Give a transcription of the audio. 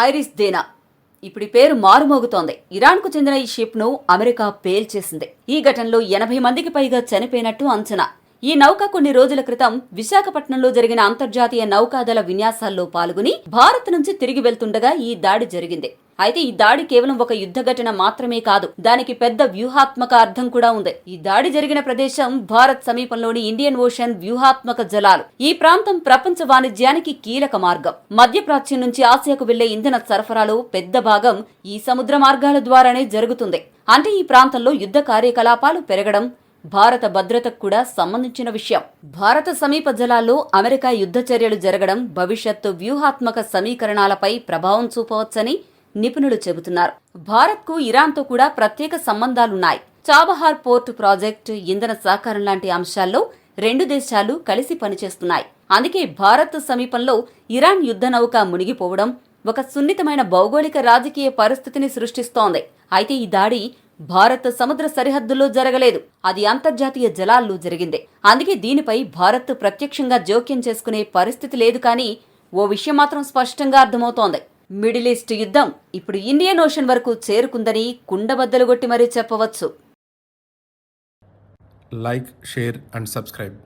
Iris Dena ఇప్పుడు ఈ పేరు మారుమోగుతోంది. ఇరాన్కు చెందిన ఈ షిప్ను అమెరికా పేల్చేసింది. ఈ ఘటనలో 80 మందికి పైగా చనిపోయినట్టు అంచనా. ఈ నౌక కొన్ని రోజుల క్రితం విశాఖపట్నంలో జరిగిన అంతర్జాతీయ నౌకాదళ విన్యాసాల్లో పాల్గొని భారత్ నుంచి తిరిగి వెళ్తుండగా ఈ దాడి జరిగింది. అయితే ఈ దాడి కేవలం ఒక యుద్ధ ఘటన మాత్రమే కాదు, దానికి పెద్ద వ్యూహాత్మక అర్థం కూడా ఉంది. ఈ దాడి జరిగిన ప్రదేశం భారత్ సమీపంలోని ఇండియన్ ఓషన్ వ్యూహాత్మక జలాలు. ఈ ప్రాంతం ప్రపంచ వాణిజ్యానికి కీలక మార్గం. మధ్యప్రాచ్యం నుంచి ఆసియాకు వెళ్లే ఇంధన సరఫరాలో పెద్ద భాగం ఈ సముద్ర మార్గాల ద్వారానే జరుగుతుంది. అంటే ఈ ప్రాంతంలో యుద్ధ కార్యకలాపాలు పెరగడం భారత భద్రతకు కూడా సంబంధించిన విషయం. భారత సమీప జలాల్లో అమెరికా యుద్ధ చర్యలు జరగడం భవిష్యత్తు వ్యూహాత్మక సమీకరణాలపై ప్రభావం చూపవచ్చని నిపుణులు చెబుతున్నారు. భారత్కు ఇరాన్తో కూడా ప్రత్యేక సంబంధాలున్నాయి. చాబహార్ పోర్టు ప్రాజెక్టు, ఇంధన సహకారం లాంటి అంశాల్లో రెండు దేశాలు కలిసి పనిచేస్తున్నాయి. అందుకే భారత్ సమీపంలో ఇరాన్ యుద్ధ నౌక మునిగిపోవడం ఒక సున్నితమైన భౌగోళిక రాజకీయ పరిస్థితిని సృష్టిస్తోంది. అయితే ఈ దాడి భారత్ సముద్ర సరిహద్దుల్లో జరగలేదు, అది అంతర్జాతీయ జలాల్లో జరిగింది. అందుకే దీనిపై భారత్ ప్రత్యక్షంగా జోక్యం చేసుకునే పరిస్థితి లేదు. కానీ ఓ విషయం మాత్రం స్పష్టంగా అర్థమవుతోంది. మిడిల్ ఈస్ట్ యుద్ధం ఇప్పుడు ఇండియన్ ఓషన్ వరకు చేరుకుందని కుండబద్దలు కొట్టి మరీ చెప్పవచ్చు. Like, share and subscribe.